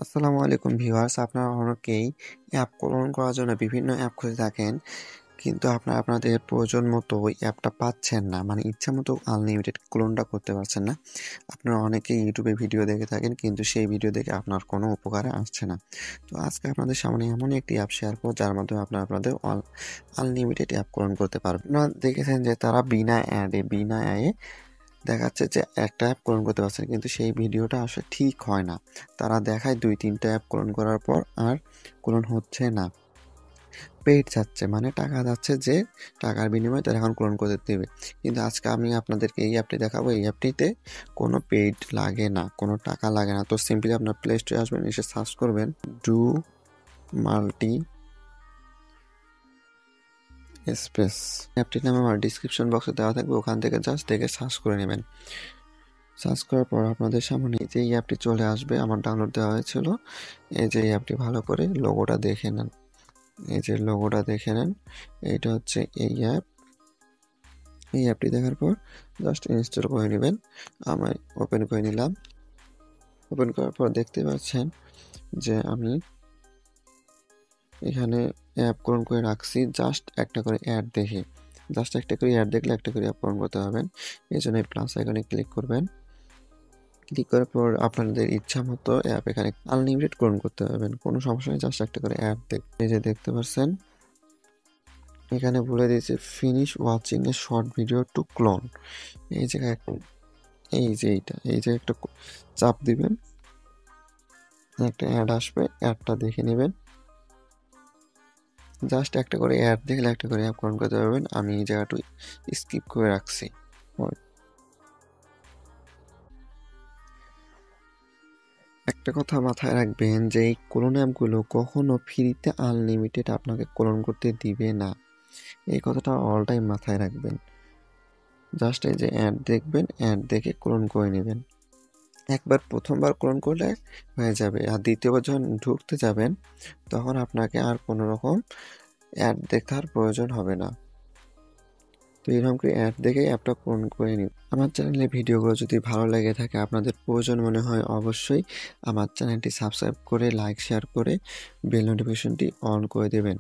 আসসালামু আলাইকুম ভিউয়ার্স, আপনারা অনেকেই অ্যাপ ক্লোন করার জন্য বিভিন্ন অ্যাপ খুঁজে থাকেন, কিন্তু আপনারা আপনাদের প্রয়োজন মতো ওই অ্যাপটা পাচ্ছেন না, মানে ইচ্ছা মতো আনলিমিটেড ক্লোনটা করতে পারছেন না। আপনারা অনেকেই ইউটিউবে ভিডিও দেখে থাকেন, কিন্তু সেই ভিডিও দেখে আপনার কোনো উপকারে আসছে না। তো আজকে আপনাদের সামনে এমন একটি অ্যাপ শেয়ার করব যার মাধ্যমে আপনারা আপনাদের আনলিমিটেড অ্যাপ ক্লোন করতে পারবেন। আপনারা দেখেছেন যে তারা বিনা অ্যাডে দেখাচ্ছে যে একটা অ্যাপ ক্লোন করতে পারছেন, কিন্তু সেই ভিডিওটা আসলে ঠিক হয় না। তারা দেখায় ২-৩টা অ্যাপ ক্লোন করার পর আর ক্লোন হচ্ছে না, পেইড যাচ্ছে, মানে টাকা যাচ্ছে, যে টাকার বিনিময়ে তারা এখন ক্লোন করে দেবে। কিন্তু আজকে আমি আপনাদেরকে এই অ্যাপটি দেখাবো। এই অ্যাপটিতে কোনো পেইড লাগে না, কোনো টাকা লাগে না। তো সিম্পলি আপনার প্লে স্টোরে আসবেন, এসে সার্চ করবেন ডু মাল্টি স্পেস। অ্যাপটির নাম আমার ডিসক্রিপশন বক্সে দেওয়া থাকবে, ওখান থেকে জাস্ট দেখে সার্চ করে নেবেন। সার্চ করার পর আপনাদের সামনে এই যে এই অ্যাপটি চলে আসবে, আমার ডাউনলোড দেওয়া হয়েছিল। এই যে এই অ্যাপটি ভালো করে লোগোটা দেখে নেন, এই যে লোগোটা দেখে নেন, এইটা হচ্ছে এই অ্যাপ। এই অ্যাপটি দেখার পর জাস্ট ইনস্টল করে নেবেন। আমি ওপেন করে নিলাম। ওপেন করার পর দেখতে পাচ্ছেন যে আমি এখানে অ্যাপ ক্লোন করে রাখছি জাস্ট একটা করে অ্যাড দেখে। জাস্ট একটা করে অ্যাড দেখলে একটা করে অ্যাপ ক্লোন করতে পারবেন। এই জন্য প্লাস আইকনে ক্লিক করবেন। ক্লিক করার পর আপনাদের ইচ্ছা মতো অ্যাপ এখানে আনলিমিটেড ক্লোন করতে পারবেন, কোনো সমস্যা নেই। জাস্ট একটা করে অ্যাপ এই যে দেখতে পাচ্ছেন এখানে বলে দিয়েছে finish watching a short video to clone. এই জায়গায় এই যে এই যে একটা চাপ দিবেন, একটা অ্যাড আসবে, অ্যাডটা দেখে নেবেন। জাস্ট একটা করে অ্যাড দেখলে একটা করে অ্যাপ ক্লোন করতে পারবেন। আমি এই জায়গাটা স্কিপ করে রাখছি। একটা কথা মাথায় রাখবেন যে এই ক্লোন অ্যাপগুলো কখনো ফ্রিতে আনলিমিটেড আপনাকে ক্লোন করতে দিবে না, এই কথাটা অল টাইম মাথায় রাখবেন। জাস্ট এই যে অ্যাড দেখবেন, অ্যাড দেখে ক্লোন করে নেবেন। একবার প্রথমবার ক্লোন করলে হয়ে যাবে, আর দ্বিতীয়বার যখন ঢুকতে যাবেন তখন আপনাকে আর কোনো রকম অ্যাড দেখার প্রয়োজন হবে না। তো এরকম করে অ্যাড দেখেই অ্যাপটা ক্লোন করে নিন। আমার চ্যানেলে ভিডিওগুলো যদি ভালো লেগে থাকে, আপনাদের প্রয়োজন মনে হয়, অবশ্যই আমার চ্যানেলটি সাবস্ক্রাইব করে লাইক শেয়ার করে বেল নোটিফিকেশনটি অন করে দেবেন।